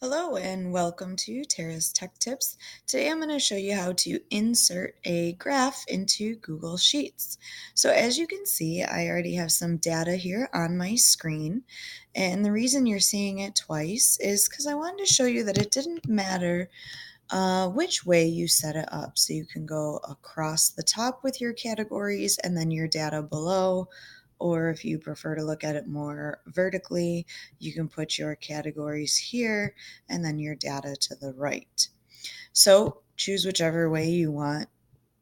Hello and welcome to Tara's Tech Tips. Today I'm going to show you how to insert a graph into Google Sheets. So as you can see, I already have some data here on my screen. And the reason you're seeing it twice is because I wanted to show you that it didn't matter which way you set it up. So you can go across the top with your categories and then your data below. Or if you prefer to look at it more vertically, you can put your categories here and then your data to the right. So choose whichever way you want,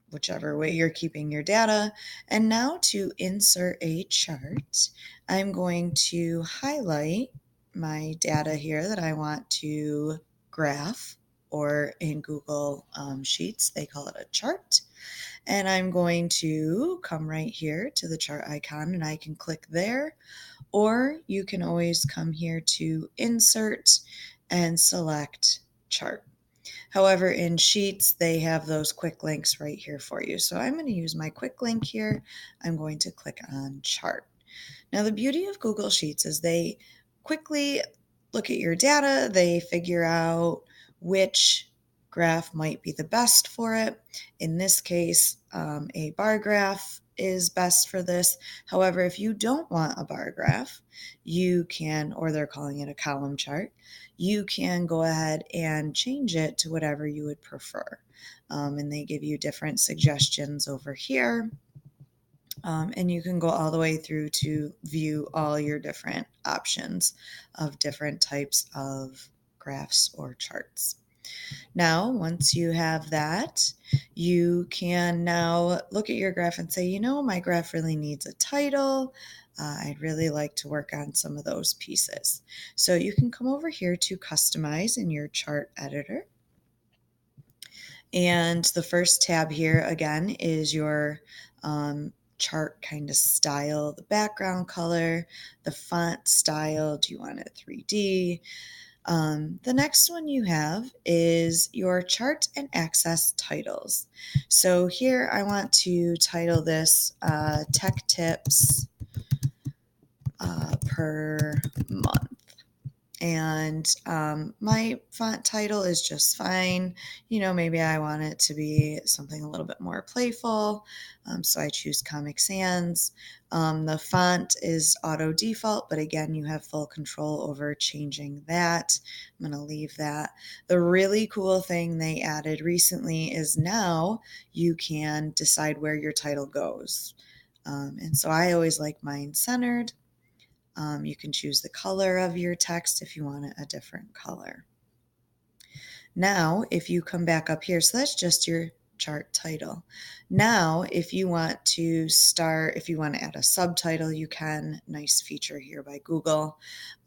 whichever way you're keeping your data. And now to insert a chart, I'm going to highlight my data here that I want to graph, or in Google Sheets, they call it a chart. And I'm going to come right here to the chart icon and I can click there, or you can always come here to insert and select chart. However, in Sheets, they have those quick links right here for you. So I'm going to use my quick link here. I'm going to click on chart. Now, the beauty of Google Sheets is they quickly look at your data, they figure out which graph might be the best for it. In this case, a bar graph is best for this. However, if you don't want a bar graph, you can, or they're calling it a column chart, you can go ahead and change it to whatever you would prefer. And they give you different suggestions over here. And you can go all the way through to view all your different options of different types of graphs or charts. Now, once you have that, you can now look at your graph and say, my graph really needs a title. I'd really like to work on some of those pieces. So you can come over here to customize in your chart editor. And the first tab here, again, is your chart kind of style, the background color, the font style. Do you want it 3D? The next one you have is your chart and access titles. So here I want to title this Tech Tips per month. And my font title is just fine. Maybe I want it to be something a little bit more playful. So I choose Comic Sans. The font is auto default, but again, you have full control over changing that. I'm going to leave that. The really cool thing they added recently is now you can decide where your title goes. And so I always like mine centered. You can choose the color of your text if you want it a different color. Now, if you come back up here, so that's just your chart title. Now, if you want to add a subtitle, you can. Nice feature here by Google.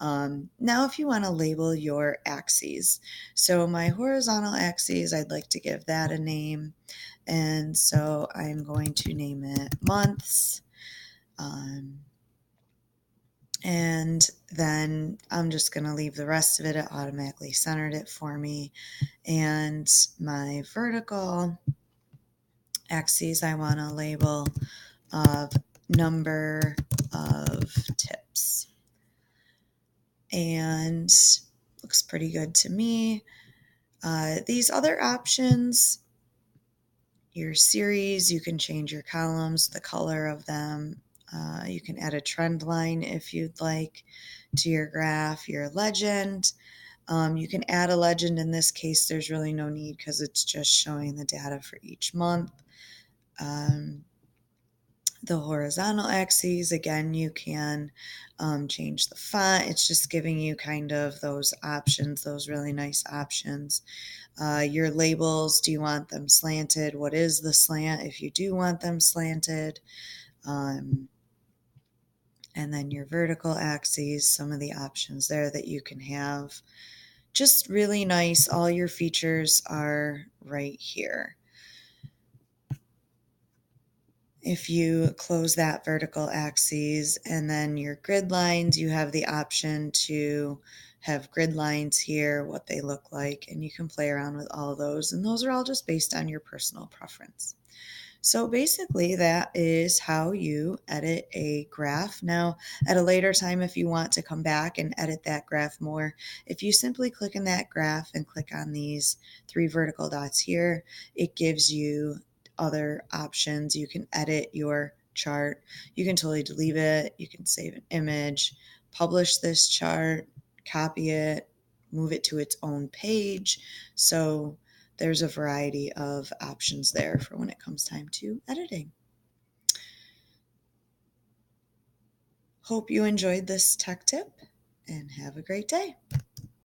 Now, if you want to label your axes. So my horizontal axes, I'd like to give that a name. And so I'm going to name it months. And then I'm just going to leave the rest of it. It automatically centered it for me. And my vertical axes, I want to label of number of tips. And looks pretty good to me. These other options, your series, you can change your columns, the color of them. You can add a trend line if you'd like to your graph, your legend. You can add a legend. In this case, there's really no need because it's just showing the data for each month. The horizontal axes, again, you can change the font. It's just giving you kind of those options, those really nice options. Your labels, do you want them slanted? What is the slant if you do want them slanted? And then your vertical axes, some of the options there that you can have. Just really nice. All your features are right here. If you close that vertical axes and then your grid lines, you have the option to have grid lines here, what they look like, and you can play around with all those. And those are all just based on your personal preference. So basically, that is how you edit a graph. Now, at a later time, if you want to come back and edit that graph more, if you simply click in that graph and click on these three vertical dots here, it gives you other options. You can edit your chart. You can totally delete it. You can save an image, publish this chart, copy it, move it to its own page. So there's a variety of options there for when it comes time to editing. Hope you enjoyed this tech tip and have a great day.